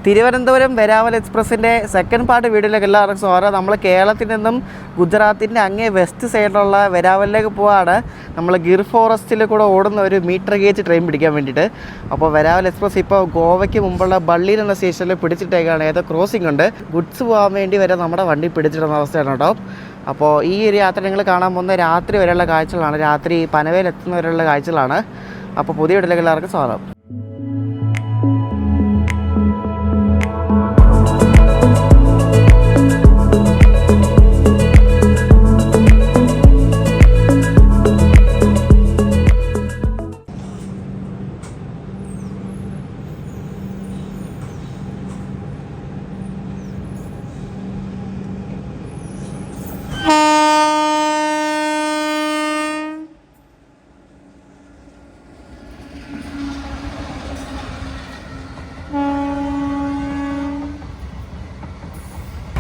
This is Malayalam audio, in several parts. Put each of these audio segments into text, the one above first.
തിരുവനന്തപുരം വെരാവൽ എക്സ്പ്രസിൻ്റെ സെക്കൻഡ് പാർട്ട് വീഡിയോയിലേക്ക് എല്ലാവർക്കും സ്വാഗതം. നമ്മൾ കേരളത്തിൽ നിന്നും ഗുജറാത്തിൻ്റെ അങ്ങേ വെസ്റ്റ് സൈഡിലുള്ള വെരാവലിലേക്ക് പോവാണ്. നമ്മൾ ഗിർ ഫോറസ്റ്റിൽ കൂടെ ഓടുന്ന ഒരു മീറ്റർ ഗേജ് ട്രെയിൻ പിടിക്കാൻ വേണ്ടിയിട്ട്. അപ്പോൾ വെരാവൽ എക്സ്പ്രസ് ഇപ്പോൾ ഗോവയ്ക്ക് മുമ്പുള്ള ബള്ളിയിൽ എന്ന സ്റ്റേഷനിൽ പിടിച്ചിട്ടേക്കാണ്. ഏതോ ക്രോസിംഗ് ഉണ്ട്, ഗുഡ്സ് പോകാൻ വേണ്ടി വരെ നമ്മുടെ വണ്ടി പിടിച്ചിടുന്ന അവസ്ഥയാണ് കേട്ടോ. അപ്പോൾ ഈ ഒരു യാത്ര നിങ്ങൾ കാണാൻ പോകുന്ന രാത്രി വരെയുള്ള കാഴ്ചകളാണ്, രാത്രി പനവേൽ എത്തുന്നവരെയുള്ള കാഴ്ചകളാണ്. അപ്പോൾ പുതിയ വീഡിയോയിലേക്ക് എല്ലാവർക്കും സ്വാഗതം.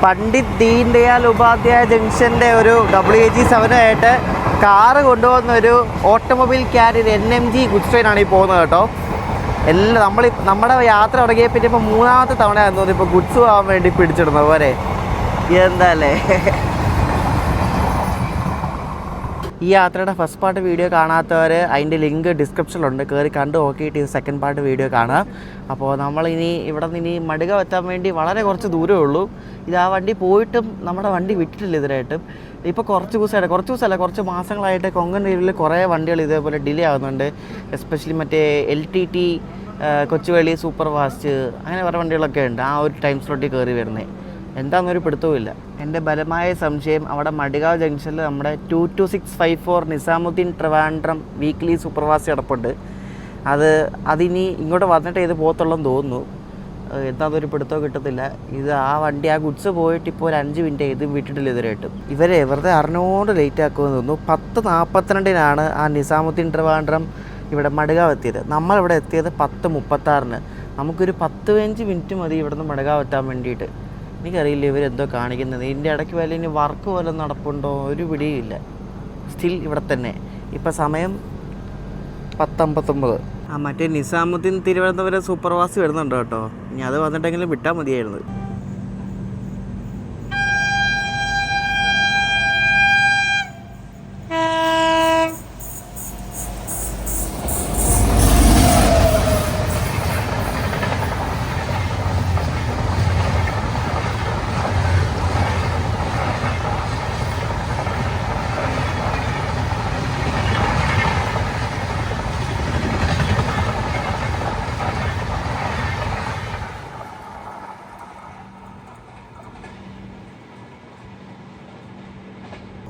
പണ്ഡിറ്റ് ദീൻ ദയാൽ ഉപാധ്യായ ജംഗ്ഷൻ്റെ ഒരു WAG7 ആയിട്ട് കാറ് കൊണ്ടുപോകുന്ന ഒരു ഓട്ടോമൊബൈൽ ക്യാരിയർ NMG ഗുഡ്സ് ട്രെയിനാണ് ഈ പോകുന്നത് കേട്ടോ. നമ്മുടെ യാത്ര തുടങ്ങിയ പിന്നെ ഇപ്പോൾ മൂന്നാമത്തെ തവണയാണെന്ന് തോന്നുന്നു ഇപ്പോൾ ഗുഡ്സ് പോകാൻ വേണ്ടി പിടിച്ചിടുന്നത് പോലെ. എന്താ അല്ലേ? ഈ യാത്രയുടെ ഫസ്റ്റ് പാർട്ട് വീഡിയോ കാണാത്തവർ അതിൻ്റെ ലിങ്ക് ഡിസ്ക്രിപ്ഷനിലുണ്ട്, കയറി കണ്ട് നോക്കിയിട്ട് ഇത് സെക്കൻഡ് പാർട്ട് വീഡിയോ കാണാം. അപ്പോൾ നമ്മളിനി ഇവിടെ നിന്ന് മടുക എത്താൻ വേണ്ടി വളരെ കുറച്ച് ദൂരമേ ഉള്ളൂ. ഇത് ആ വണ്ടി പോയിട്ടും നമ്മുടെ വണ്ടി വിട്ടിട്ടില്ല ഇതിനായിട്ടും. ഇപ്പോൾ കുറച്ച് മാസങ്ങളായിട്ട് കൊങ്കൺ റെയിൽവേയിൽ കുറേ വണ്ടികൾ ഇതേപോലെ ഡിലേ ആകുന്നുണ്ട്. എസ്പെഷ്യലി മറ്റേ LTT, കൊച്ചുവേളി സൂപ്പർ ഫാസ്റ്റ്, അങ്ങനെ കുറേ വണ്ടികളൊക്കെ ഉണ്ട് ആ ഒരു ടൈം സ്ലോട്ടിൽ കയറി വരുന്നത്. എന്താണെന്നൊരു പിടുത്തവുമില്ല. എൻ്റെ ബലമായ സംശയം അവിടെ മടികാവ് ജംഗ്ഷനിൽ നമ്മുടെ 22654 Nizamuddin Trivandrum weekly super fast കിടപ്പുണ്ട്. അതിനി ഇങ്ങോട്ട് വന്നിട്ട് ഇത് പോകത്തുള്ളെന്ന് തോന്നുന്നു. എന്താണെന്നൊരു പിടുത്തവും കിട്ടത്തില്ല. ഇത് ആ വണ്ടി ആ ഗുഡ്സ് പോയിട്ട് ഇപ്പോൾ ഒരു 5 മിനിറ്റ് ഇത് വിട്ടിട്ടില്ല ഇതുവരെയായിട്ടും. ഇവരെ വെറുതെ അറിഞ്ഞുകൊണ്ട് ലേറ്റ് ആക്കുമെന്ന് തോന്നുന്നു. 10:42 ആ നിസാമുദ്ദീൻ ട്രിവാൻഡ്രം ഇവിടെ മടുകാവ് എത്തിയത്. നമ്മളിവിടെ എത്തിയത് 10:36. നമുക്കൊരു 15 മിനിറ്റ് മതി ഇവിടെ നിന്ന് മടുകാവ് എത്താൻ വേണ്ടിയിട്ട്. എനിക്കറിയില്ല ഇവരെന്തോ കാണിക്കുന്നത്. ഇതിൻ്റെ ഇടയ്ക്ക് വല്ല ഇനി വർക്ക് പോലെ നടപ്പുണ്ടോ ഒരു പിടിയില്ല. സ്റ്റിൽ ഇവിടെ തന്നെ. ഇപ്പം സമയം 10:59. മറ്റേ നിസാമുദ്ദീൻ തിരുവനന്തപുരം സൂപ്പർ ഫാസ്റ്റ് വരുന്നുണ്ട് കേട്ടോ. ഇനി അത് വന്നിട്ടെങ്കിലും വിട്ടാൽ മതിയായിരുന്നു.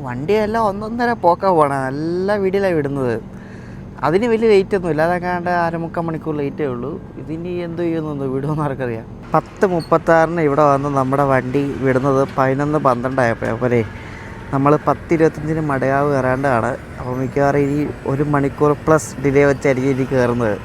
വണ്ടിയെല്ലാം 1.5 പോക്കാ പോകണം. നല്ല വീഡിയോയിലാണ് വിടുന്നത്. അതിന് വലിയ ലേറ്റ് ഒന്നുമില്ല. അതൊക്കെ 1/2 മണിക്കൂർ ലേറ്റേ ഉള്ളൂ. ഇതിനി എന്ത് ചെയ്യുന്നു വിടുമെന്ന് ആർക്കറിയാം. 10:36 ഇവിടെ വന്ന് നമ്മുടെ വണ്ടി വിടുന്നത് 11:12 ആയപ്പോഴേ നമ്മൾ 10:25 മടയാവ് കയറേണ്ടതാണ്. അപ്പോൾ മിക്കവാറും ഇനി 1 മണിക്കൂർ പ്ലസ് ഡിലേ വെച്ചായിരിക്കും ഇനി കയറുന്നത്.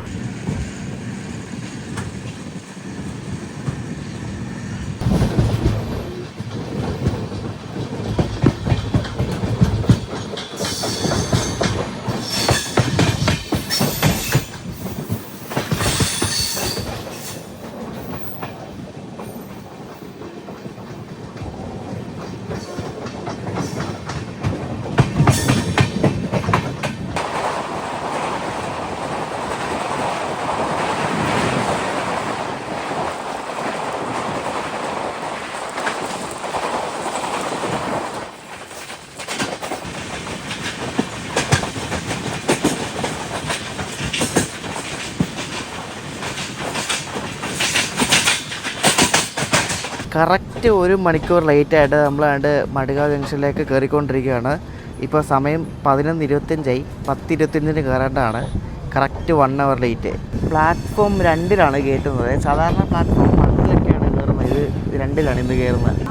കറക്റ്റ് 1 മണിക്കൂർ ലേറ്റായിട്ട് നമ്മളാണ്ട് മടുകാവ് ജംഗ്ഷനിലേക്ക് കയറിക്കൊണ്ടിരിക്കുകയാണ്. ഇപ്പോൾ സമയം 11:25. 10:25 കയറേണ്ടതാണ്. കറക്റ്റ് 1 അവർ ലേറ്റ്. പ്ലാറ്റ്ഫോം 2 കയറ്റുന്നത്. സാധാരണ പ്ലാറ്റ്ഫോം 1 കയറുന്നത്. ഇത് 2 ഇന്ന് കയറുന്നത്.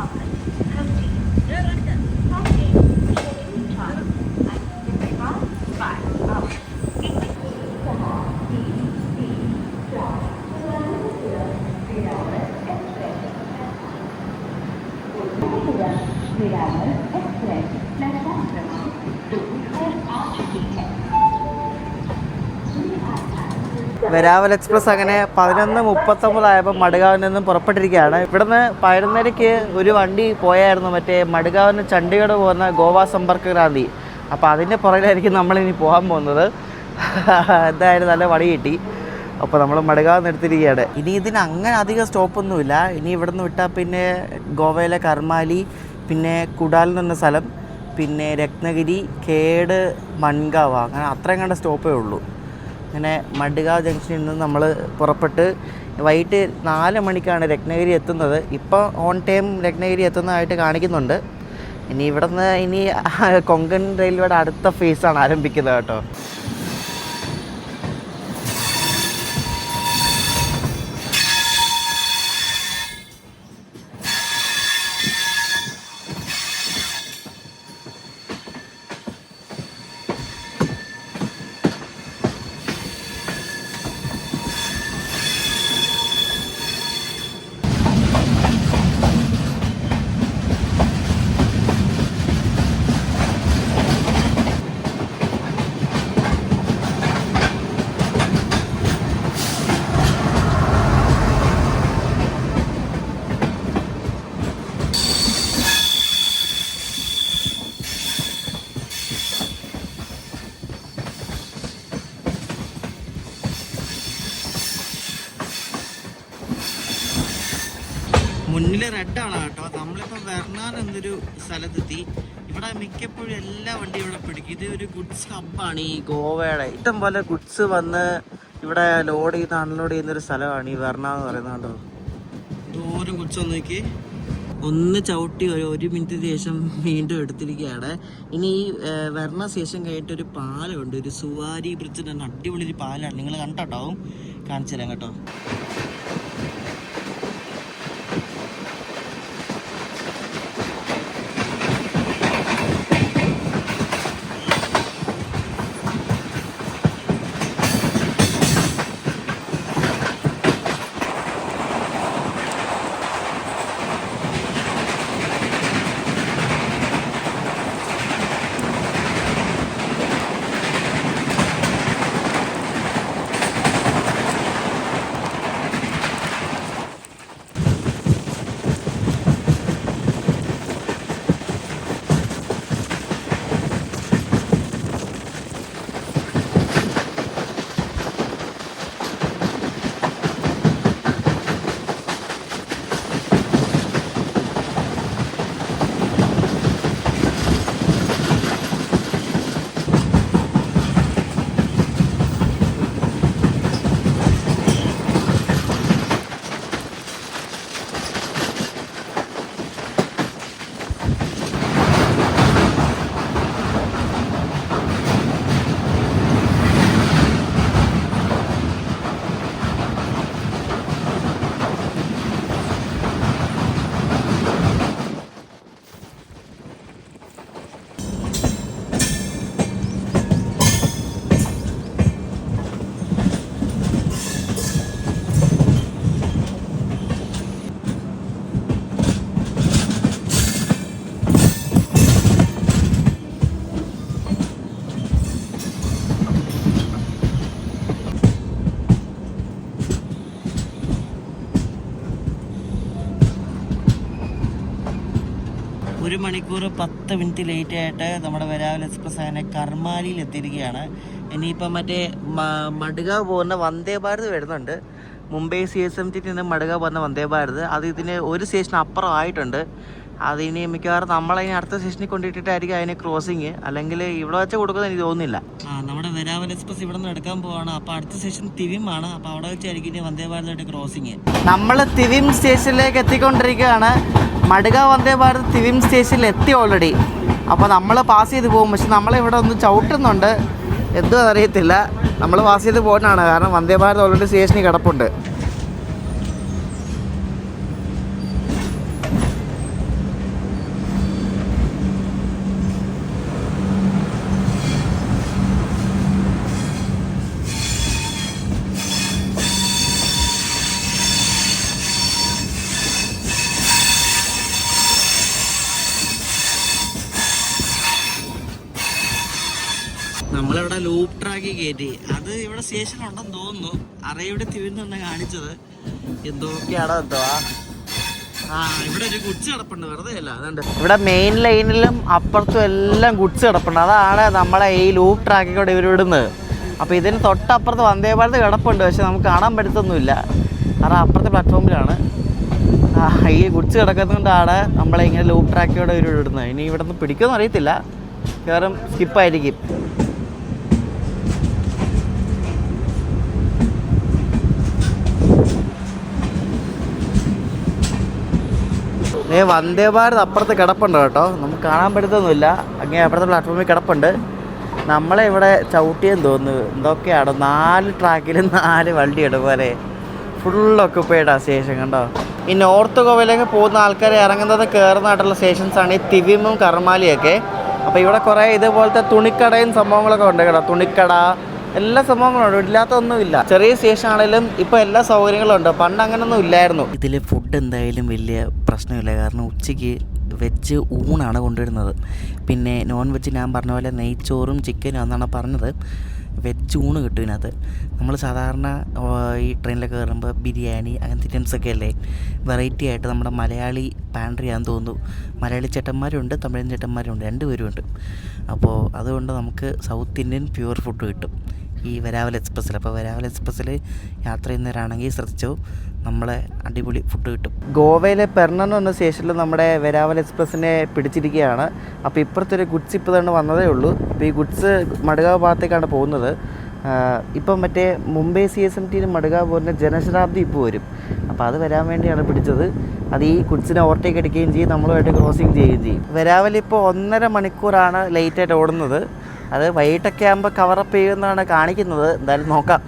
വെരാവൽ എക്സ്പ്രസ് അങ്ങനെ 11:39 ആയപ്പോൾ മഡ്ഗാവിൽ നിന്നും പുറപ്പെട്ടിരിക്കുകയാണ്. ഇവിടുന്ന് 11:30 ഒരു വണ്ടി പോയായിരുന്നു, മറ്റേ മഡ്ഗാവിന് ചണ്ഡീഗഡ് പോകുന്ന ഗോവ സമ്പർക്ക് ക്രാന്തി. അപ്പോൾ അതിൻ്റെ പുറകിലായിരിക്കും നമ്മളിനി പോകാൻ പോകുന്നത്. എന്തായാലും നല്ല വടി കിട്ടി. അപ്പോൾ നമ്മൾ മഡ്ഗാവ് എടുത്തിരിക്കുകയാണ്. ഇനി ഇതിന് അങ്ങനെ അധികം സ്റ്റോപ്പൊന്നുമില്ല. ഇനി ഇവിടുന്ന് വിട്ടാൽ പിന്നെ ഗോവയിലെ കർമാലി, പിന്നെ കുഡാൽ എന്ന് പറഞ്ഞ സ്ഥലം, പിന്നെ രത്നഗിരി, കേട്, മൺഗാവ്, അങ്ങനെ അത്രയും കണ്ട സ്റ്റോപ്പേ ഉള്ളൂ. അങ്ങനെ മഡ്ഗാവ് ജംഗ്ഷനിൽ നിന്ന് നമ്മൾ പുറപ്പെട്ട് വൈകിട്ട് 4 മണിക്കാണ് രത്നഗിരി എത്തുന്നത്. ഇപ്പോൾ ഓൺ ടൈം രത്നഗിരി എത്തുന്നതായിട്ട് കാണിക്കുന്നുണ്ട്. ഇനി ഇവിടുന്ന് കൊങ്കൺ റെയിൽവേയുടെ അടുത്ത ഫേസാണ് ആരംഭിക്കുന്നത് കേട്ടോ. മുന്നിൽ റെഡാണ് കേട്ടോ. നമ്മളിപ്പോൾ വെർണാൻ എന്നൊരു സ്ഥലത്തെത്തി. ഇവിടെ മിക്കപ്പോഴും എല്ലാ വണ്ടിയും ഇവിടെ പിടിക്കും. ഇത് ഒരു ഗുഡ്സ് ഹബ്ബാണ് ഈ ഗോവയുടെ. ഇഷ്ടം പോലെ ഗുഡ്സ് വന്ന് ഇവിടെ ലോഡ് ചെയ്ത് അൺലോഡ് ചെയ്യുന്നൊരു സ്ഥലമാണ് ഈ വെർണ എന്ന് പറയുന്നത് കേട്ടോ. ദൂരം ഗുഡ്സ് ഒന്ന് നോക്കി, ഒന്ന് ചവിട്ടി 1 മിനിറ്റിന് ശേഷം വീണ്ടും എടുത്തിരിക്കുകയാണ്. ഇനി ഈ വെർണ സ്റ്റേഷൻ കഴിഞ്ഞിട്ട് ഒരു പാലമുണ്ട്, ഒരു സുവാരി ബ്രിഡ്ജ് തന്നെ, അടിപൊളി ഒരു പാലാണ്. നിങ്ങൾ കണ്ടിട്ടുണ്ടാവും, കാണിച്ചു തരാം കേട്ടോ. ഒരു മണിക്കൂർ 10 മിനിറ്റ് ലേറ്റ് ആയിട്ട് നമ്മുടെ വെരാവൽ എക്സ്പ്രസ് അങ്ങനെ കർമാലിയിൽ എത്തിയിരിക്കുകയാണ്. ഇനിയിപ്പം മറ്റേ മഡ്ഗാവ് പോകുന്ന വന്ദേ ഭാരത് വരുന്നുണ്ട്. മുംബൈ CSMT നിന്ന് മഡ്ഗാവ് പോകുന്ന വന്ദേ ഭാരത്, അത് ഇതിന് ഒരു സ്റ്റേഷൻ അപ്പുറം ആയിട്ടുണ്ട്. അതിനി മിക്കവാറും നമ്മളതിന് അടുത്ത സ്റ്റേഷനിൽ കൊണ്ടിട്ടിട്ടായിരിക്കും അതിന് ക്രോസിങ്, അല്ലെങ്കിൽ ഇവിടെ വെച്ച് കൊടുക്കുന്നത് എനിക്ക് തോന്നുന്നില്ല. നമ്മുടെ വെരാവൽ എക്സ്പ്രസ് ഇവിടെ നിന്ന് എടുക്കാൻ പോവാണ്. അപ്പോൾ അടുത്ത സ്റ്റേഷൻ തിവിമാണ്. അപ്പോൾ അവിടെ വെച്ചായിരിക്കും ഇനി വന്ദേ ഭാരതമായിട്ട് ക്രോസിങ്. നമ്മൾ തിവിം സ്റ്റേഷനിലേക്ക് എത്തിക്കൊണ്ടിരിക്കുകയാണ്. മഡ്ഗാവ് വന്ദേ ഭാരത് തിവിം സ്റ്റേഷനിൽ എത്തി ഓൾറെഡി. അപ്പോൾ നമ്മൾ പാസ് ചെയ്ത് പോകും, പക്ഷെ നമ്മളിവിടെ ഒന്ന് ചവിട്ടുന്നുണ്ട്, എന്തോ അറിയത്തില്ല. നമ്മൾ പാസ് ചെയ്ത് പോകുന്നതാണ്, കാരണം വന്ദേ ഭാരത് ഓൾറെഡി സ്റ്റേഷനിൽ കിടപ്പുണ്ട്. നമ്മളിവിടെ ലൂപ്പ് ട്രാക്കി കയറ്റി. അത് ഇവിടെ സ്റ്റേഷൻ ഉണ്ടെന്ന് തോന്നുന്നു. അറയുടെ തിരുവനന്തപുരം കാണിച്ചത് എന്തൊക്കെയാണോ എന്തോ. ഇവിടെ ഒരു ഗുഡ്സ് കിടപ്പുണ്ട്, വെറുതെ അല്ല. അതുകൊണ്ട് ഇവിടെ മെയിൻ ലൈനിലും അപ്പുറത്തും എല്ലാം ഗുഡ്സ് കിടപ്പുണ്ട്. അതാണ് നമ്മളെ ഈ ലൂപ്പ് ട്രാക്കിൽ കൂടെ ഇവർ വിടുന്നത്. അപ്പോൾ ഇതിന് തൊട്ടപ്പുറത്ത് വന്ദേ ഭാരത് കിടപ്പുണ്ട്, പക്ഷെ നമുക്ക് കാണാൻ പറ്റത്തൊന്നുമില്ല. കാരണം അപ്പുറത്തെ പ്ലാറ്റ്ഫോമിലാണ് ഈ ഗുഡ്സ് കിടക്കുന്നതുകൊണ്ടാണ് നമ്മളെ ഇങ്ങനെ ലൂപ്പ് ട്രാക്കിലൂടെ ഇവർ വിടുന്നത്. ഇനി ഇവിടെ നിന്ന് പിടിക്കുമെന്ന് അറിയത്തില്ല, കാരണം സ്കിപ്പായിരിക്കും. വന്ദേ ഭാരത് അപ്പുറത്ത് കിടപ്പുണ്ട് കേട്ടോ, നമുക്ക് കാണാൻ പറ്റത്തൊന്നുമില്ല. അങ്ങനെ അപ്പുറത്തെ പ്ലാറ്റ്ഫോമിൽ കിടപ്പുണ്ട്. നമ്മളെ ഇവിടെ ചവിട്ടിയെന്ന് തോന്നുന്നു. എന്തൊക്കെയാണോ 4 ട്രാക്കിലും 4 വണ്ടിയുണ്ട് പോലെ. ഫുൾ ഒക്കുപ്പൈഡാണ് സ്റ്റേഷൻ കണ്ടോ. ഈ നോർത്ത് ഗോവയിലേക്ക് പോകുന്ന ആൾക്കാർ ഇറങ്ങുന്നത് കയറുന്നതായിട്ടുള്ള സ്റ്റേഷൻസാണ് ഈ തിവിമും കർമാലിയൊക്കെ. അപ്പോൾ ഇവിടെ കുറേ ഇതുപോലത്തെ തുണിക്കടയും സംഭവങ്ങളൊക്കെ ഉണ്ട് കേട്ടോ. തുണിക്കട എല്ലാ സംഭവങ്ങളും ഇല്ലാത്തൊന്നുമില്ല. ചെറിയ സ്റ്റേഷൻ ആണെങ്കിലും ഇപ്പോൾ എല്ലാ സൗകര്യങ്ങളും ഉണ്ട്. പണ്ട് അങ്ങനെയൊന്നും ഇല്ലായിരുന്നു. ഇതിൽ ഫുഡ് എന്തായാലും വലിയ പ്രശ്നമില്ല, കാരണം ഉച്ചയ്ക്ക് വെജ് ഊണാണ് കൊണ്ടുവരുന്നത്. പിന്നെ നോൺ വെജ് ഞാൻ പറഞ്ഞ പോലെ നെയ്ച്ചോറും ചിക്കനും എന്നാണ് പറഞ്ഞത്. വെജ് ഊണ് കിട്ടും ഇതിനകത്ത്. നമ്മൾ സാധാരണ ഈ ട്രെയിനിലൊക്കെ കയറുമ്പോൾ ബിരിയാണി അങ്ങനത്തെ ഐറ്റംസൊക്കെ അല്ലേ, വെറൈറ്റി ആയിട്ട് നമ്മുടെ മലയാളി പാൻട്രി ആണെന്ന് തോന്നുന്നു. മലയാളി ചേട്ടന്മാരുണ്ട്, തമിഴൻ ചേട്ടന്മാരുണ്ട്, 2 പേരുമുണ്ട്. അപ്പോൾ അതുകൊണ്ട് നമുക്ക് സൗത്ത് ഇന്ത്യൻ പ്യുവർ ഫുഡ് കിട്ടും ഈ വെരാവൽ എക്സ്പ്രസ്സിൽ. അപ്പോൾ വെരാവൽ എക്സ്പ്രസ്സിൽ യാത്ര ചെയ്യുന്നവരാണെങ്കിൽ ശ്രദ്ധിച്ചോ, നമ്മളെ അടിപൊളി ഫുഡ് കിട്ടും. ഗോവയിലെ പെർണൻ എന്ന സ്റ്റേഷനിൽ നമ്മുടെ വെരാവൽ എക്സ്പ്രസ്സിനെ പിടിച്ചിരിക്കുകയാണ്. അപ്പോൾ ഇപ്പുറത്തൊരു ഗുഡ്സ് ഇപ്പോൾ തന്നെ വന്നതേ ഉള്ളൂ. അപ്പോൾ ഈ ഗുഡ്സ് മഡ്ഗാവ് ഭാഗത്തേക്കാണ് പോകുന്നത്. ഇപ്പം മറ്റേ മുംബൈ CSMT മഡ്ഗാവ് പോകുന്ന ജനശതാബ്ദി ഇപ്പോൾ വരും. അപ്പോൾ അത് വരാൻ വേണ്ടിയാണ് പിടിച്ചത്. അത് ഈ ഗുഡ്സിനെ ഓവർടേക്ക് അടിക്കുകയും ചെയ്യും, നമ്മളുമായിട്ട് ക്രോസിങ് ചെയ്യുകയും ചെയ്യും. വെരാവൽ ഇപ്പോൾ 1.5 മണിക്കൂറാണ് ലേറ്റായിട്ട് ഓടുന്നത്. അത് വൈകിട്ടൊക്കെ ആകുമ്പോൾ കവറപ്പ് ചെയ്യുമെന്നാണ് കാണിക്കുന്നത്. എന്തായാലും നോക്കാം.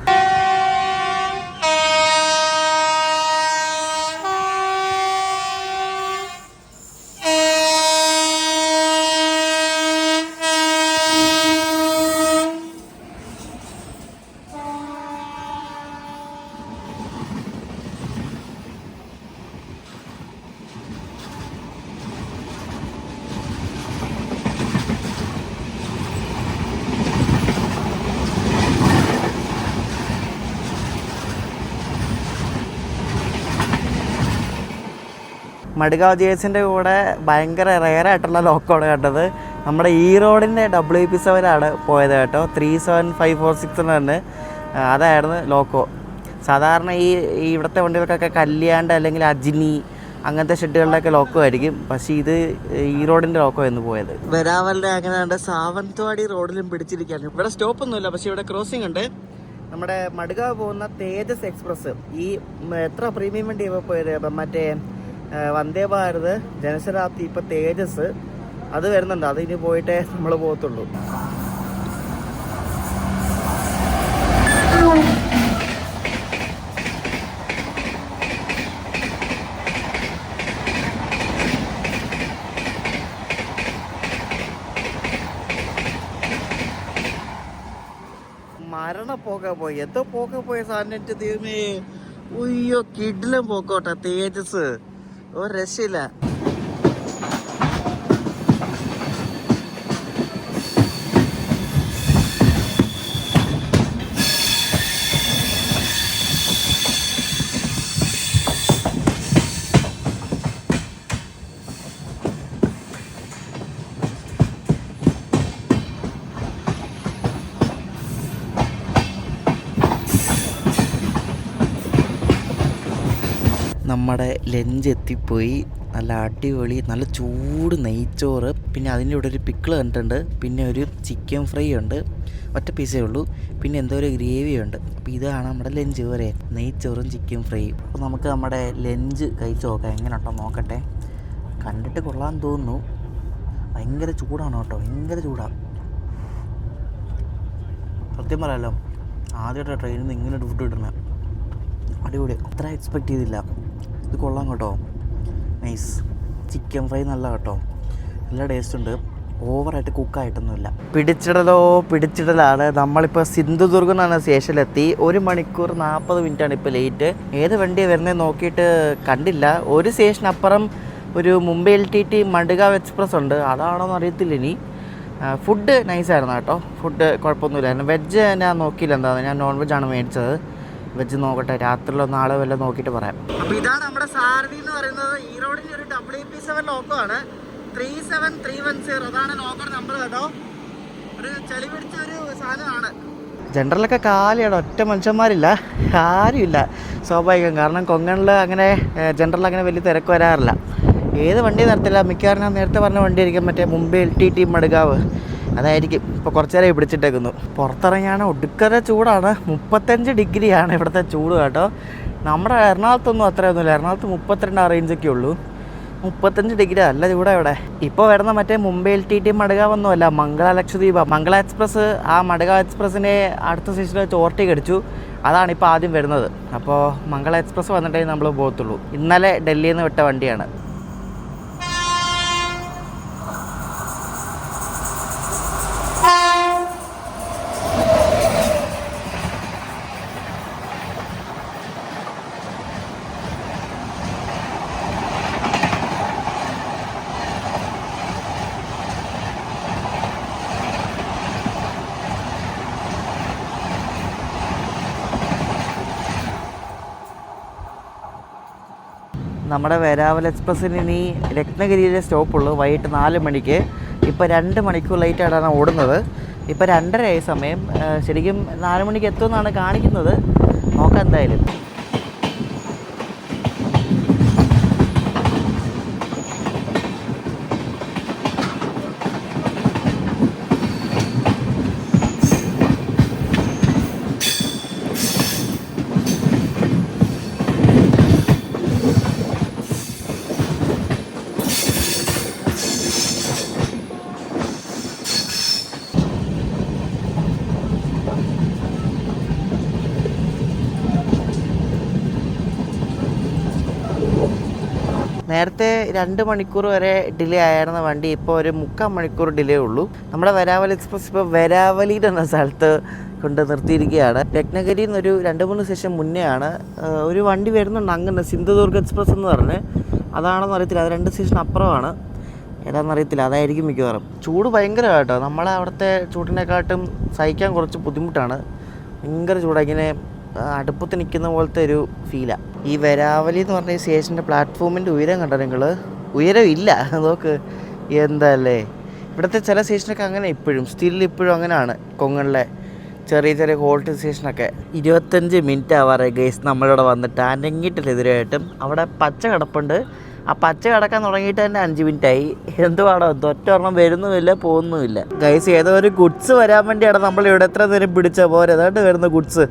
മഡ്ഗാവ് JS-ൻ്റെ കൂടെ ഭയങ്കര റെയറായിട്ടുള്ള ലോക്കമാണ് കണ്ടത്. നമ്മുടെ ഈ റോഡിൻ്റെ WP7 പോയത് കേട്ടോ. 37546 തന്നെ അതായിരുന്നു ലോക്കോ. സാധാരണ ഈ ഇവിടുത്തെ വണ്ടികൾക്കൊക്കെ കല്യാണ്ട് അല്ലെങ്കിൽ അജ്നി അങ്ങനത്തെ ഷെഡുകളിലൊക്കെ ലോക്കോ ആയിരിക്കും, പക്ഷേ ഇത് ഈ റോഡിൻ്റെ ലോക്കോ എന്ന് പോയത്. വെരാവലിൻ്റെ അങ്ങനെ സാവന്ത്വാടി റോഡിലും പിടിച്ചിരിക്കുകയാണ്. ഇവിടെ സ്റ്റോപ്പൊന്നുമില്ല, പക്ഷേ ഇവിടെ ക്രോസിംഗ് ഉണ്ട്. നമ്മുടെ മഡ്ഗാവ് പോകുന്ന തേജസ് എക്സ്പ്രസ്, ഈ എത്ര പ്രീമിയം വണ്ടി ഇപ്പോൾ പോയത്, മറ്റേ വന്ദേ ഭാരത്, ജനശതാബ്ദി, ഇപ്പോൾ തേജസ് അത് വരുന്നുണ്ട്. അതിന് പോയിട്ടേ നമ്മൾ പോകത്തുള്ളൂ. മരണപ്പോക്ക പോയി, എന്തോ പോക്ക പോയ സാധനം ദൈവമേ. ഉയ്യോ, കിഡിലും പോക്കോട്ടെ തേജസ്, ഒരു രക്ഷയില്ല. നമ്മുടെ ലഞ്ച് എത്തിപ്പോയി. നല്ല അടിപൊളി നല്ല ചൂട് നെയ്ച്ചോറ്, പിന്നെ അതിൻ്റെ കൂടെ ഒരു പിക്കിൾ കണ്ടിട്ടുണ്ട്, പിന്നെ ഒരു ചിക്കൻ ഫ്രൈ ഉണ്ട്, ഒറ്റ പീസേ ഉള്ളൂ, പിന്നെ എന്തോ ഒരു ഗ്രേവി ഉണ്ട്. അപ്പോൾ ഇതാണ് നമ്മുടെ ലഞ്ച് വരെ, നെയ്ച്ചോറും ചിക്കൻ ഫ്രൈയും. അപ്പോൾ നമുക്ക് നമ്മുടെ ലഞ്ച് കഴിച്ച് നോക്കാം, എങ്ങനെ ഉണ്ടോ നോക്കട്ടെ. കണ്ടിട്ട് കൊള്ളാൻ തോന്നുന്നു. ഭയങ്കര ചൂടാണ് കേട്ടോ, ഭയങ്കര ചൂടാണ്. സത്യം പറയാമല്ലോ, ആദ്യമായിട്ട് ട്രെയിനിൽ നിന്ന് ഇങ്ങനെ ഒരു ഫുഡ് കിട്ടുന്നത്. അടിപൊളി, അത്ര എക്സ്പെക്റ്റ് ചെയ്തില്ല. ഇത് കൊള്ളാം കേട്ടോ, നൈസ്. ചിക്കൻ ഫ്രൈ നല്ല കേട്ടോ, നല്ല ടേസ്റ്റ് ഉണ്ട്, ഓവറായിട്ട് കുക്കായിട്ടൊന്നുമില്ല. പിടിച്ചിടലാണ്. നമ്മളിപ്പോൾ സിന്ധുദുർഗ് എന്നാണ് സ്റ്റേഷനിലെത്തി. 1 മണിക്കൂർ 40 മിനിറ്റാണ് ഇപ്പോൾ ലേറ്റ്. ഏത് വണ്ടിയാണ് വരുന്നത് നോക്കിയിട്ട് കണ്ടില്ല. ഒരു സ്റ്റേഷനപ്പുറം ഒരു മുംബൈ LTT മഡ്ഗാവ് എക്സ്പ്രസ് ഉണ്ട്, അതാണോന്ന് അറിയത്തില്ല. ഇനി ഫുഡ് നൈസായിരുന്നു കേട്ടോ, ഫുഡ് കുഴപ്പമൊന്നുമില്ലായിരുന്നു. വെജ് ഞാൻ നോക്കിയില്ല എന്താണെന്ന്, ഞാൻ നോൺ വെജ് ആണ് മേടിച്ചത്. വെജ് നോക്കട്ടെ, രാത്രിയിലോ നാളെ വല്ലതും നോക്കിയിട്ട് പറയാം. അപ്പോൾ ഇതാണ് നമ്മുടെ സാരഥി എന്ന് പറയുന്നത്. ഈ റോഡിൻ്റെ ഒരു WP7 ലോക്കമാണ്, 37310. അതാണ് ലോക്കർ നമ്പർ കേട്ടോ. ഒരു ചെളി പിടിച്ച ഒരു സാധനമാണ്. ജനറലൊക്കെ കാലിയാണ്, ഒറ്റ മനുഷ്യന്മാരില്ല, ആരുമില്ല. സ്വാഭാവികം, കാരണം കൊങ്കണിൽ അങ്ങനെ ജനറൽ അങ്ങനെ വലിയ തിരക്ക് വരാറില്ല. ഏത് വണ്ടി നിർത്തില്ല, മിക്കവാറും ഞാൻ നേരത്തെ പറഞ്ഞ വണ്ടിയായിരിക്കും, മറ്റേ മുംബൈ LTT മടുകാവ്, അതായിരിക്കും. ഇപ്പോൾ കുറച്ച് നേരം പിടിച്ചിട്ടേക്കുന്നു. പുറത്തിറങ്ങിയാണ് ഒടുക്കര ചൂടാണ്, 35 ഡിഗ്രിയാണ് ഇവിടുത്തെ ചൂട് കേട്ടോ. നമ്മുടെ എറണാകുളത്തൊന്നും അത്രയൊന്നുമില്ല, എറണാകുളത്ത് 32 ആ റേഞ്ചൊക്കെ ഉള്ളൂ. 35 ഡിഗ്രി അല്ല ചൂടാ ഇവിടെ. ഇപ്പോൾ വരുന്ന മറ്റേ മുംബൈ LTT മടുകാവൊന്നുമല്ല, മംഗള ലക്ഷദ്വീപ് മംഗള എക്സ്പ്രസ്. ആ മടുക എക്സ്പ്രസ്സിനെ അടുത്ത സ്റ്റേഷനിൽ വെച്ച് ഓവർടേക്ക് അടിച്ചു, അതാണ് ഇപ്പോൾ ആദ്യം വരുന്നത്. അപ്പോൾ മംഗള എക്സ്പ്രസ് വന്നിട്ടേ നമ്മൾ പോകത്തുള്ളൂ. ഇന്നലെ ഡൽഹിയിൽ നിന്ന് വിട്ട വണ്ടിയാണ്. നമ്മുടെ വെരാവൽ എക്സ്പ്രസ്സിന് ഇനി രത്നഗിരിയിലെ സ്റ്റോപ്പുള്ളൂ, വൈകിട്ട് 4 മണിക്ക്. ഇപ്പോൾ 2 മണിക്കൂർ ലേറ്റായിട്ടാണ് ഓടുന്നത്. ഇപ്പോൾ 2:30 ആയി സമയം. ശരിക്കും 4 മണിക്ക് എത്തുമെന്നാണ് കാണിക്കുന്നത്, നോക്കാം എന്തായാലും. നേരത്തെ 2 മണിക്കൂർ വരെ ഡിലേ ആയിരുന്ന വണ്ടി ഇപ്പോൾ ഒരു 3/4 മണിക്കൂർ ഡിലേ ഉള്ളൂ. നമ്മുടെ വെരാവൽ എക്സ്പ്രസ് ഇപ്പോൾ വെരാവലി എന്ന സ്ഥലത്ത് കൊണ്ട് നിർത്തിയിരിക്കുകയാണ്. രത്നഗിരിയിൽ നിന്നൊരു 2-3 സ്റ്റേഷൻ മുന്നേ ആണ് ഒരു വണ്ടി വരുന്നുണ്ട്, അങ്ങനെ സിന്ധുദുർഗ് എക്സ്പ്രസ് എന്ന് പറഞ്ഞ്. അതാണെന്ന് അറിയത്തില്ല, അത് 2 സ്റ്റേഷൻ അപ്പുറമാണ്, ഏതാണെന്നറിയത്തില്ല, അതായിരിക്കും മിക്കവാറും. ചൂട് ഭയങ്കര കേട്ടോ, നമ്മളെ അവിടുത്തെ ചൂടിനെക്കാട്ടും സഹിക്കാൻ കുറച്ച് ബുദ്ധിമുട്ടാണ്. ഭയങ്കര ചൂടാണ്, ഇങ്ങനെ അടുപ്പത്ത് നിൽക്കുന്ന പോലത്തെ ഒരു ഫീലാണ്. ഈ വെരാവലി എന്ന് പറഞ്ഞ ഈ സ്റ്റേഷൻ്റെ പ്ലാറ്റ്ഫോമിൻ്റെ ഉയരം കണ്ടോ നിങ്ങൾ? ഉയരമില്ല, നോക്ക് എന്തല്ലേ. ഇവിടുത്തെ ചില സ്റ്റേഷനൊക്കെ അങ്ങനെ ഇപ്പോഴും ഇപ്പോഴും അങ്ങനെയാണ്. കൊങ്കണിലെ ചെറിയ ചെറിയ ക്വാളിറ്റി സ്റ്റേഷനൊക്കെ. 25 മിനിറ്റ് ആവാറേ ഗൈസ് നമ്മളിവിടെ വന്നിട്ട്, അനങ്ങിയിട്ടില്ല എതിരായിട്ടും. അവിടെ പച്ച കിടപ്പുണ്ട്, ആ പച്ച കിടക്കാൻ തുടങ്ങിയിട്ട് തന്നെ 5 മിനിറ്റായി. എന്തുവാണോ ഒറ്റ ഒരെണ്ണം വരുന്നുമില്ല പോകുന്നുമില്ല. ഗൈസ് ഏതോ ഒരു ഗുഡ്സ് വരാൻ വേണ്ടിയാണ് നമ്മളിവിടെ എത്ര നേരം പിടിച്ച പോരെ, അതാണ്ട് വരുന്ന ഗുഡ്സ്.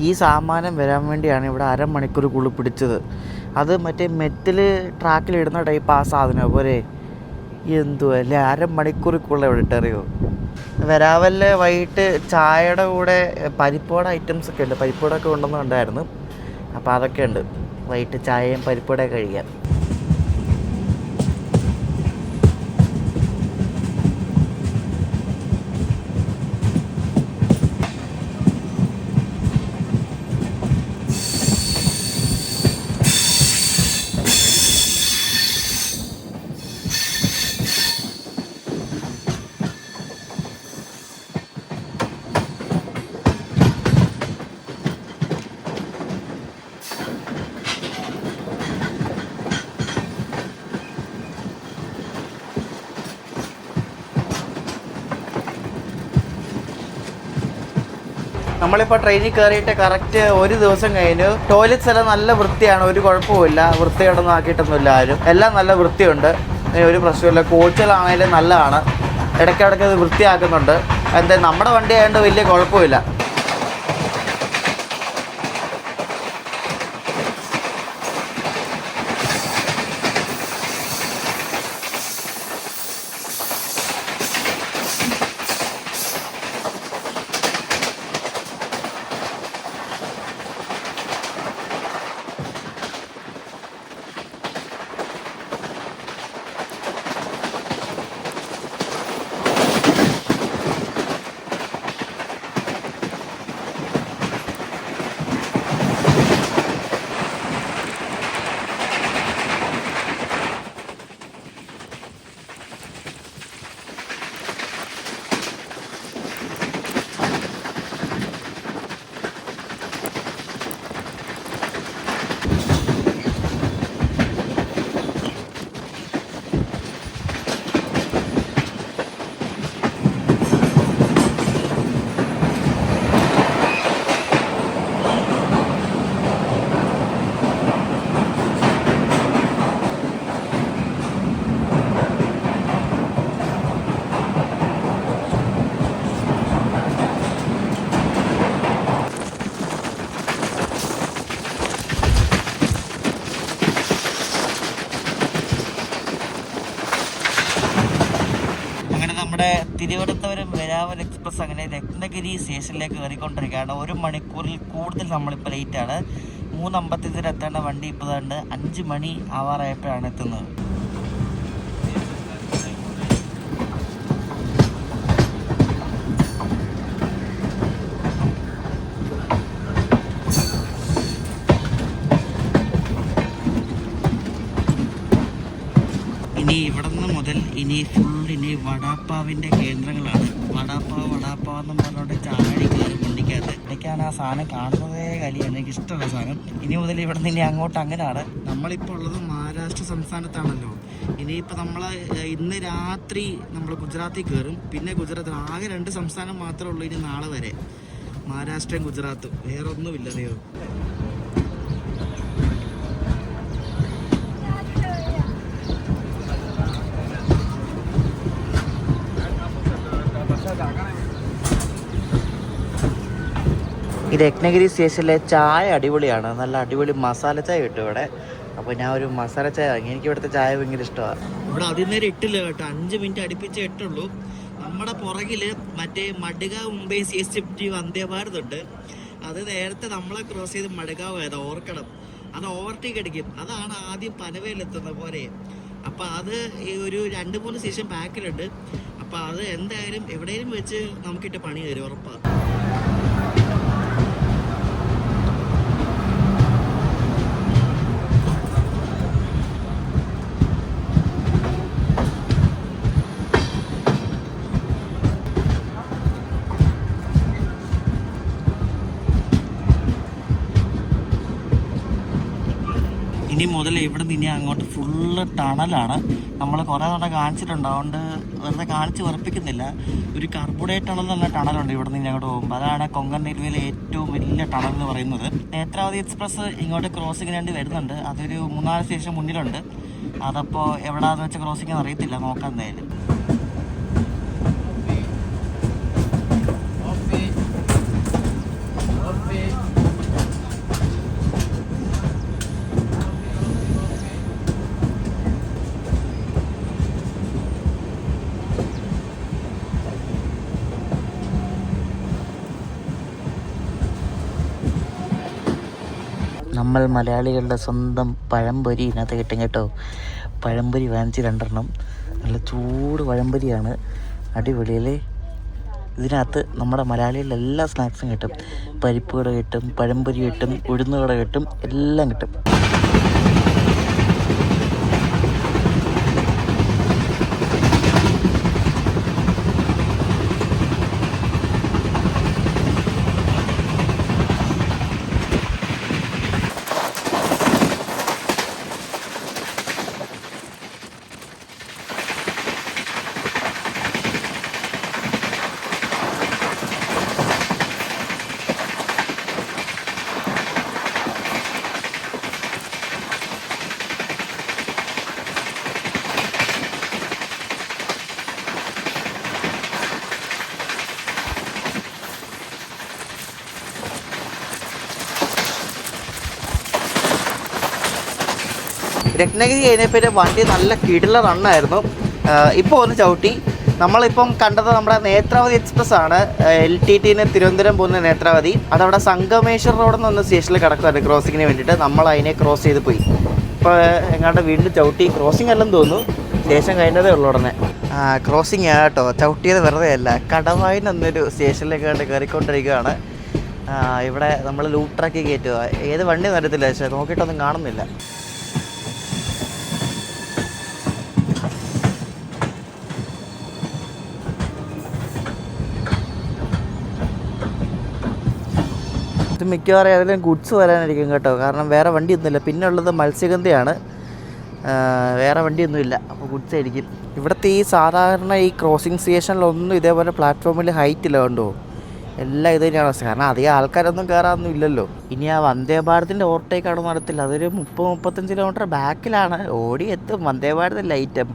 ഈ സാമാനം വരാൻ വേണ്ടിയാണ് ഇവിടെ 1/2 മണിക്കൂർ പിടിച്ചത്. അത് മറ്റേ മെറ്റൽ ട്രാക്കിലിടുന്ന ടൈപ്പ് ആ സാധനം പോരെ, എന്തുവല്ലേ 1/2 മണിക്കൂറിക്കുള്ള ഇവിടെ ഇട്ടറിയോ. വെരാവലിൽ വൈകിട്ട് ചായയുടെ കൂടെ പരിപ്പോട ഐറ്റംസൊക്കെ ഉണ്ട്, പരിപ്പോടൊക്കെ കൊണ്ടുവന്നുണ്ടായിരുന്നു. അപ്പോൾ അതൊക്കെ ഉണ്ട്, വൈകിട്ട് ചായയും പരിപ്പോടൊക്കെ കഴിക്കാം. നമ്മളിപ്പോൾ ട്രെയിനിൽ കയറിയിട്ട് കറക്റ്റ് 1 ദിവസം കഴിഞ്ഞു. ടോയ്ലറ്റ്സ് എല്ലാം നല്ല വൃത്തിയാണ്, ഒരു കുഴപ്പമില്ല, വൃത്തിയോടൊന്നും ആക്കിയിട്ടൊന്നുമില്ല ആരും, എല്ലാം നല്ല വൃത്തിയുണ്ട്, ഒരു പ്രശ്നമില്ല. കോച്ചുകളാണെങ്കിലും നല്ലതാണ്, ഇടയ്ക്കിടയ്ക്ക് അത് വൃത്തിയാക്കുന്നുണ്ട്. എന്താ നമ്മുടെ വണ്ടി ആയതുകൊണ്ട് വലിയ കുഴപ്പമില്ല. തിരുവനന്തപുരം വെരാവൽ എക്സ്പ്രസ് അങ്ങനെ രത്നഗിരി സ്റ്റേഷനിലേക്ക് കയറിക്കൊണ്ടിരിക്കുകയാണ്. 1 മണിക്കൂറിൽ കൂടുതൽ നമ്മളിപ്പോൾ ലേറ്റാണ്. 3:55 എത്തേണ്ട വണ്ടി ഇപ്പോൾ തന്നെ 5 മണി ആവാറായപ്പോഴാണ് എത്തുന്നത്. ഇനി ഇവിടെ നിന്ന് മുതൽ ഇനി വടാപ്പാവിൻ്റെ കേന്ദ്രങ്ങളാണ്. വടാപ്പാവ് എന്നും പറഞ്ഞുകൊണ്ട് ചാടി കയറി വണ്ടിക്കകത്ത്. ഇടയ്ക്കാണ് ആ സാധനം കാണുന്നതേ കലിയാണ്, എനിക്ക് ഇഷ്ടമുള്ള സാധനം. ഇനി മുതൽ ഇവിടെ നിന്ന് അങ്ങോട്ട് അങ്ങനെയാണ്. നമ്മളിപ്പോൾ ഉള്ളത് മഹാരാഷ്ട്ര സംസ്ഥാനത്താണല്ലോ. ഇനിയിപ്പോൾ നമ്മൾ ഇന്ന് രാത്രി നമ്മൾ ഗുജറാത്തിൽ കയറും. പിന്നെ ഗുജറാത്തിൽ ആകെ 2 സംസ്ഥാനം മാത്രമേ ഉള്ളൂ ഇനി നാളെ വരെ, മഹാരാഷ്ട്രയും ഗുജറാത്തും. വേറെ ഒന്നുമില്ലതയോ. ഈ രത്നഗിരി സ്റ്റേഷനിലെ ചായ അടിപൊളിയാണ്. നല്ല അടിപൊളി മസാല ചായ കിട്ടും ഇവിടെ. അപ്പോൾ ഞാൻ ഒരു മസാല ചായ വാങ്ങി. എനിക്ക് ഇവിടുത്തെ ചായ ഭയങ്കര ഇഷ്ടമാണ്. ഇവിടെ അതിൽ നേരം ഇട്ടില്ല കേട്ടോ, 5 മിനിറ്റ് അടുപ്പിച്ച് ഇട്ടുള്ളൂ. നമ്മുടെ പുറകിൽ മറ്റേ മഡ്ഗാവ് മുംബൈ CSFT വന്ദേ ഭാരത് ഉണ്ട്. അത് നേരത്തെ നമ്മളെ ക്രോസ് ചെയ്ത് മഡ്ഗാവ് ആയത്, ഓർക്കണം. അത് ഓവർടേക്ക് അടിക്കും. അതാണ് ആദ്യം പനവേലെത്തുന്ന പോലെ. അപ്പോൾ അത് ഒരു 2-3 സ്റ്റേഷൻ ബാക്കിലുണ്ട്. അപ്പോൾ അത് എന്തായാലും എവിടെയും വെച്ച് നമുക്കിട്ട് പണി തരും, ഉറപ്പാണ്. ഇനി മുതൽ ഇവിടെ നിന്ന് അങ്ങോട്ട് ഫുള്ള് ടണലാണ്. നമ്മൾ കുറേ തവണ കാണിച്ചിട്ടുണ്ട്, അതുകൊണ്ട് വെറുതെ കാണിച്ച് ഉറപ്പിക്കുന്നില്ല. ഒരു കർബുഡേറ്റ് ടണൽ എന്ന് പറഞ്ഞ ടണലുണ്ട് ഇവിടെ നിന്ന് അങ്ങോട്ട് പോകുമ്പോൾ. അതാണ് കൊങ്കൺ റെയിൽവേയിലെ ഏറ്റവും വലിയ ടണൽ എന്ന് പറയുന്നത്. നേത്രാവതി എക്സ്പ്രസ് ഇങ്ങോട്ട് ക്രോസിങ്ങിന് വേണ്ടി വരുന്നുണ്ട്. അതൊരു 3-4 സ്റ്റേഷൻ മുന്നിലുണ്ട്. അതപ്പോൾ എവിടെയാണെന്ന് വെച്ചാൽ ക്രോസിങ് അറിയത്തില്ല, നോക്കാം എന്തായാലും. നമ്മൾ മലയാളികളുടെ സ്വന്തം പഴംപൊരി ഇതിനകത്ത് കിട്ടും കേട്ടോ. പഴംപൊരി വാങ്ങിച്ച് 2 എണ്ണം. നല്ല ചൂട് പഴംപൊരിയാണ്, അടിപൊളിയല്ലേ. ഇതിനകത്ത് നമ്മുടെ മലയാളികളുടെ എല്ലാ സ്നാക്സും കിട്ടും. പരിപ്പ് വട കിട്ടും, പഴംപൊരി കിട്ടും, ഉഴുന്ന് വട കിട്ടും, എല്ലാം കിട്ടും. രത്നഗിരി കഴിഞ്ഞപ്പോൾ വണ്ടി നല്ല കിടില റണ്ണായിരുന്നു. ഇപ്പോൾ ഒന്ന് ചവിട്ടി. നമ്മളിപ്പം കണ്ടത് നമ്മുടെ നേത്രാവതി എക്സ്പ്രസ് ആണ്. LTTന് തിരുവനന്തപുരം പോകുന്ന നേത്രാവതി. അതവിടെ സംഗമേശ്വർ റോഡെന്ന് പറഞ്ഞ സ്റ്റേഷനിൽ കിടക്കുമായിരുന്നു ക്രോസിങ്ങിന് വേണ്ടിയിട്ട്. നമ്മൾ അതിനെ ക്രോസ് ചെയ്ത് പോയി. ഇപ്പോൾ എങ്ങാണ്ട് വീണ്ടും ചവിട്ടി. ക്രോസിങ് അല്ലെന്ന് തോന്നുന്നു, സ്റ്റേഷൻ കഴിഞ്ഞതേ ഉള്ളൂ ഉടനെ. ക്രോസിങ് കേട്ടോ, ചവിട്ടിയത് വെറുതെ അല്ല. കടവായി എന്നൊരു സ്റ്റേഷനിലേക്ക് കയറിക്കൊണ്ടിരിക്കുകയാണ്. ഇവിടെ നമ്മൾ ലൂപ്പ് ട്രാക്കി കയറ്റുക. ഏത് വണ്ടി വരത്തില്ല, പക്ഷേ നോക്കിയിട്ടൊന്നും കാണുന്നില്ല. ഇത് മിക്കവാറും ഏതെങ്കിലും ഗുഡ്സ് വരാനായിരിക്കും കേട്ടോ, കാരണം വേറെ വണ്ടിയൊന്നുമില്ല. പിന്നെ ഉള്ളത് മത്സ്യഗന്ധിയാണ്, വേറെ വണ്ടിയൊന്നുമില്ല. അപ്പോൾ ഗുഡ്സ് ആയിരിക്കും. ഇവിടുത്തെ ഈ സാധാരണ ഈ ക്രോസിങ് സ്റ്റേഷനിലൊന്നും ഇതേപോലെ പ്ലാറ്റ്ഫോമിൽ ഹൈറ്റ് ഇല്ല കണ്ടോ. എല്ലാം ഇത് തന്നെയാണ് അവസ്ഥ, കാരണം അധികം ആൾക്കാരൊന്നും കയറാനൊന്നും ഇല്ലല്ലോ. ഇനി ആ വന്ദേ ഭാരതിൻ്റെ ഓവർടേക്ക് അവിടെ നടത്തില്ല. അതൊരു 30-35 കിലോമീറ്റർ ബാക്കിലാണ്. ഓടി എത്തും വന്ദേ ഭാരതിൻ്റെ ഐറ്റം.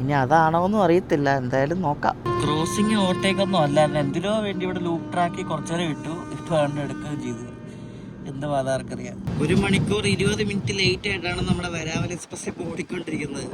ഇനി അതാണോന്നും അറിയത്തില്ല, എന്തായാലും നോക്കാം. ക്രോസിങ് ഓവർടേക്ക് ഒന്നും അല്ലായിരുന്നു, എന്തിനോ വേണ്ടി ഇവിടെ ലൂപ്പ് ട്രാക്കി കുറച്ചേരം ഇട്ടു. ഇപ്പോൾ എടുക്കുകയും ചെയ്തു. എന്ത് ആർക്കറിയാം. 1 മണിക്കൂർ 20 മിനിറ്റ് ലേറ്റ് ആയിട്ടാണ് നമ്മുടെ വെരാവൽ എക്സ്പ്രസ് ഇപ്പോൾ ഓടിക്കൊണ്ടിരിക്കുന്നത്.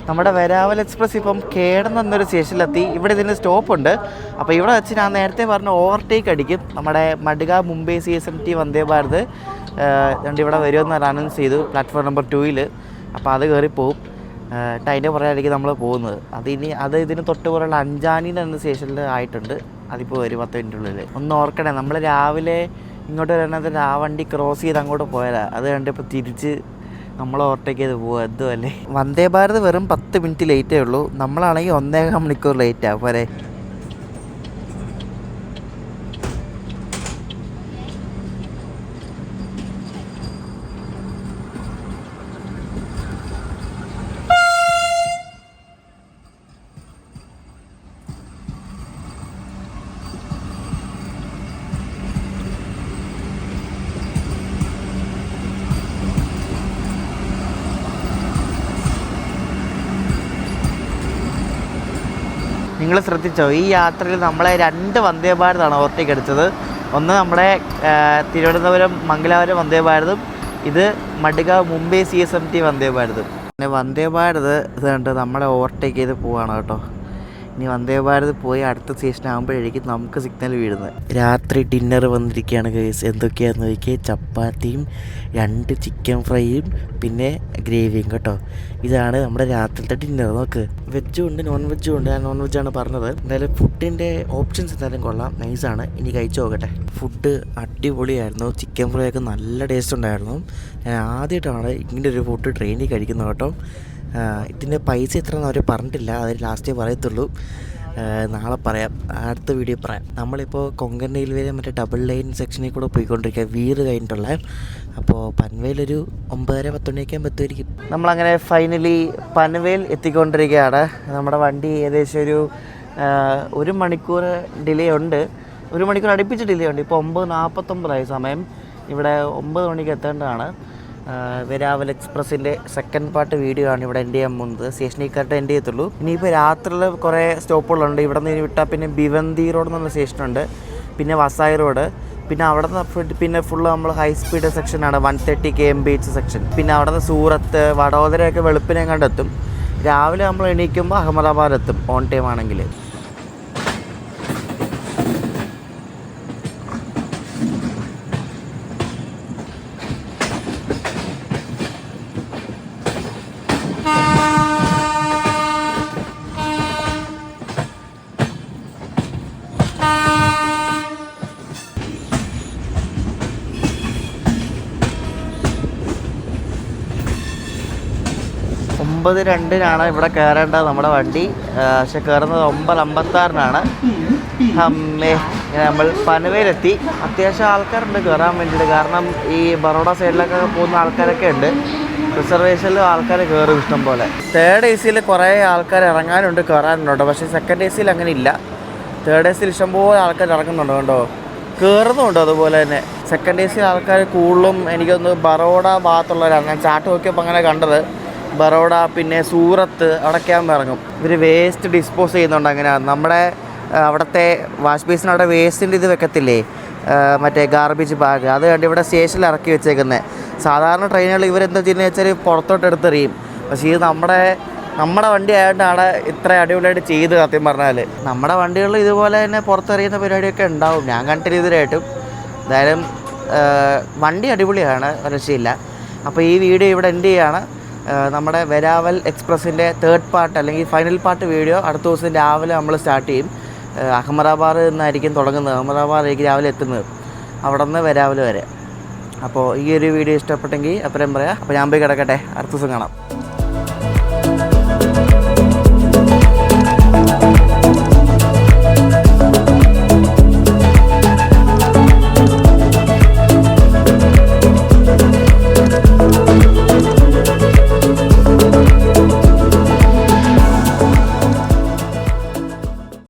നമ്മുടെ വെരാവൽ എക്സ്പ്രസ് ഇപ്പം കേടന്നൊരു സ്റ്റേഷനിലെത്തി. ഇവിടെ ഇതിന് സ്റ്റോപ്പുണ്ട്. അപ്പോൾ ഇവിടെ വെച്ച് ഞാൻ നേരത്തെ പറഞ്ഞ ഓവർടേക്ക് അടിക്കും. നമ്മുടെ മഡ്ഗ മുംബൈ CSMT വന്ദേ ഭാരത് അതുകൊണ്ട് ഇവിടെ വരുമെന്ന് അനൗൺസ് ചെയ്തു പ്ലാറ്റ്ഫോം നമ്പർ 2-ൽ. അപ്പോൾ അത് കയറിപ്പോവും. അതിൻ്റെ പുറകെയായിരിക്കും നമ്മൾ പോകുന്നത്. ഇതിന് തൊട്ട് പുറമുള്ള അഞ്ചാനിന്ന് എന്ന സ്റ്റേഷനിൽ ആയിട്ടുണ്ട്. അതിപ്പോൾ വരും 10 മിനിറ്റിനുള്ളിൽ. ഒന്ന് ഓർക്കണേ, നമ്മൾ രാവിലെ ഇങ്ങോട്ട് വരുന്നത് ആ വണ്ടി ക്രോസ് ചെയ്ത് അങ്ങോട്ട് പോയതാണ്. അത് കണ്ടിപ്പോൾ തിരിച്ച് നമ്മൾ ഓവർടേക്ക് ചെയ്ത് പോവുക. എന്തോ അല്ലേ. വന്ദേ ഭാരത് വെറും 10 മിനിറ്റ് ലേറ്റേ ഉള്ളൂ. നമ്മളാണെങ്കിൽ 1.5 മണിക്കൂർ ലേറ്റാണ് പോരെ. നിങ്ങൾ ശ്രദ്ധിച്ചോ, ഈ യാത്രയിൽ നമ്മളെ 2 വന്ദേ ഭാരതാണ് ഓവർടേക്ക് അടിച്ചത്. ഒന്ന് നമ്മുടെ തിരുവനന്തപുരം മംഗലാപുരം വന്ദേ ഭാരതും, ഇത് മഡ്ഗ മുംബൈ CSMT വന്ദേ ഭാരതും. പിന്നെ വന്ദേ ഭാരത് ഇത് കണ്ട് നമ്മളെ ഓവർടേക്ക് ചെയ്ത് പോവാണ് കേട്ടോ. ഇനി വന്ദേ ഭാരത് പോയി അടുത്ത സ്റ്റേഷൻ ആകുമ്പോഴായിരിക്കും നമുക്ക് സിഗ്നൽ വീഴുന്നത്. രാത്രി ഡിന്നർ വന്നിരിക്കുകയാണ് ഗൈസ്. എന്തൊക്കെയാണെന്ന് നോക്കിയാൽ ചപ്പാത്തിയും 2 ചിക്കൻ ഫ്രൈയും പിന്നെ ഗ്രേവിയും കേട്ടോ. ഇതാണ് നമ്മുടെ രാത്രിത്തെ ഡിന്നർ. നോക്ക്, വെജും ഉണ്ട് നോൺ വെജും ഉണ്ട്. ഞാൻ നോൺ വെജാണ് പറഞ്ഞത്. എന്തായാലും ഫുഡിൻ്റെ ഓപ്ഷൻസ് എന്തായാലും കൊള്ളാം, നൈസാണ്. ഇനി കഴിച്ചു നോക്കട്ടെ. ഫുഡ് അടിപൊളിയായിരുന്നു. ചിക്കൻ ഫ്രൈ ഒക്കെ നല്ല ടേസ്റ്റ് ഉണ്ടായിരുന്നു. ഞാൻ ആദ്യമായിട്ടാണ് ഇങ്ങനെ ഒരു ഫുഡ് ട്രെയിനിൽ കഴിക്കുന്നത് കേട്ടോ. ഇതിൻ്റെ പൈസ എത്രയെന്ന് അവർ പറഞ്ഞിട്ടില്ല, അത് ലാസ്റ്റേ പറയത്തുള്ളൂ. നാളെ പറയാം, അടുത്ത വീഡിയോ പറയാം. നമ്മളിപ്പോൾ കൊങ്കൺ റെയിൽവേയിലെ മറ്റേ ഡബിൾ ലൈൻ സെക്ഷനിൽ കൂടെ പോയിക്കൊണ്ടിരിക്കുക, വീട് കഴിഞ്ഞിട്ടുള്ള. അപ്പോൾ പൻവേലൊരു 9:30-10 മണിയൊക്കെ എത്തുമായിരിക്കും. നമ്മളങ്ങനെ ഫൈനലി പൻവേൽ എത്തിക്കൊണ്ടിരിക്കുകയാണ്. നമ്മുടെ വണ്ടി ഏകദേശം ഒരു 1 മണിക്കൂർ ഡിലേ ഉണ്ട്. 1 മണിക്കൂർ അടുപ്പിച്ച് ഡിലേ ഉണ്ട്. ഇപ്പോൾ 9:49 സമയം. ഇവിടെ 9 മണിക്ക് എത്തേണ്ടതാണ്. വെരാവൽ എക്സ്പ്രസിൻ്റെ സെക്കൻഡ് പാർട്ട് വീഡിയോ ആണ് ഇവിടെ എൻ്റെ ചെയ്യാൻ പോകുന്നത്. സ്റ്റേഷനിൽ കറക്റ്റ് എൻ്റെ ചെയ്യത്തുള്ളൂ. ഇനിയിപ്പോൾ രാത്രിയിൽ കുറേ സ്റ്റോപ്പുകളുണ്ട്. ഇവിടെ നിന്ന് വിട്ടാൽ പിന്നെ ഭിവന്തി റോഡ് എന്നുള്ള സ്റ്റേഷനുണ്ട്, പിന്നെ വസായി റോഡ്, പിന്നെ അവിടെ നിന്ന് പിന്നെ ഫുള്ള് നമ്മൾ ഹൈ സ്പീഡ് സെക്ഷനാണ് 130 km/h സെക്ഷൻ. പിന്നെ അവിടെ നിന്ന് സൂറത്ത് വഡോദരയൊക്കെ വെളുപ്പിനെ കണ്ടെത്തും. രാവിലെ നമ്മൾ എണീക്കുമ്പോൾ അഹമ്മദാബാദ് എത്തും ഓൺ ടൈം ആണെങ്കിൽ. ഒമ്പത് 2-നാണ് ഇവിടെ കയറേണ്ടത് നമ്മുടെ വണ്ടി. പക്ഷെ കയറുന്നത് 9:56-നാണ്. അമ്മേ, നമ്മൾ പനവേലെത്തി. അത്യാവശ്യം ആൾക്കാരുണ്ട് കയറാൻ വേണ്ടിയിട്ട്. കാരണം ഈ ബറോഡ സൈഡിലൊക്കെ പോകുന്ന ആൾക്കാരൊക്കെ ഉണ്ട്. റിസർവേഷനിൽ ആൾക്കാർ കയറും ഇഷ്ടം പോലെ. 3rd AC കുറേ ആൾക്കാർ ഇറങ്ങാനുണ്ട്, കയറാനുണ്ട്. പക്ഷേ 2nd AC അങ്ങനെ ഇല്ല. 3rd AC ഇഷ്ടംപോലെ ആൾക്കാർ ഇറങ്ങുന്നുണ്ട് കേട്ടോ, കയറുന്നുണ്ട്. അതുപോലെ തന്നെ 2nd AC ആൾക്കാർ കൂടുതലും എനിക്കൊന്ന് ബറോഡ ഭാഗത്തുള്ളവരാണ്. ഞാൻ ചാട്ട് നോക്കിയപ്പോൾ അങ്ങനെ കണ്ടത്. ബറോഡ പിന്നെ സൂറത്ത് അവിടെയൊക്കെ ആകുമ്പോൾ ഇറങ്ങും. ഇവർ വേസ്റ്റ് ഡിസ്പോസ് ചെയ്യുന്നുണ്ട്. അങ്ങനെ നമ്മുടെ അവിടുത്തെ വാഷ് ബേസിന് അവിടെ വേസ്റ്റിൻ്റെ ഇത് വെക്കത്തില്ലേ, മറ്റേ ഗാർബേജ് ബാഗ്, അത് കണ്ട് ഇവിടെ സ്റ്റേഷനിൽ ഇറക്കി വെച്ചേക്കുന്നത്. സാധാരണ ട്രെയിനുകൾ ഇവരെന്താ ചെയ്യുന്നത് വെച്ചാൽ പുറത്തോട്ട് എടുത്തെറിയും. പക്ഷേ ഇത് നമ്മുടെ വണ്ടി ആയതുകൊണ്ടാണ് ഇത്ര അടിപൊളിയായിട്ട് ചെയ്ത്. സത്യം പറഞ്ഞാൽ നമ്മുടെ വണ്ടികളിൽ ഇതുപോലെ തന്നെ പുറത്തെറിയുന്ന പരിപാടിയൊക്കെ ഉണ്ടാവും, ഞാൻ കണ്ടിട്ട് ഇതിലായിട്ടും. എന്തായാലും വണ്ടി അടിപൊളിയാണ്, രക്ഷയില്ല. അപ്പോൾ ഈ വീഡിയോ ഇവിടെ എൻഡ് ചെയ്യുകയാണ്. നമ്മുടെ വെരാവൽ എക്സ്പ്രസിൻ്റെ 3rd പാർട്ട് അല്ലെങ്കിൽ ഫൈനൽ പാർട്ട് വീഡിയോ അടുത്ത ദിവസം രാവിലെ നമ്മൾ സ്റ്റാർട്ട് ചെയ്യും. അഹമ്മദാബാദ് നിന്നായിരിക്കും തുടങ്ങുന്നത്. അഹമ്മദാബാദിലേക്ക് രാവിലെ എത്തുന്നത്, അവിടെ നിന്ന് വെരാവൽ വരെ. അപ്പോൾ ഈ ഒരു വീഡിയോ ഇഷ്ടപ്പെട്ടെങ്കിൽ അത്രയും പറയാം. അപ്പോൾ ഞാൻ പോയി കിടക്കട്ടെ, അടുത്ത ദിവസം കാണാം.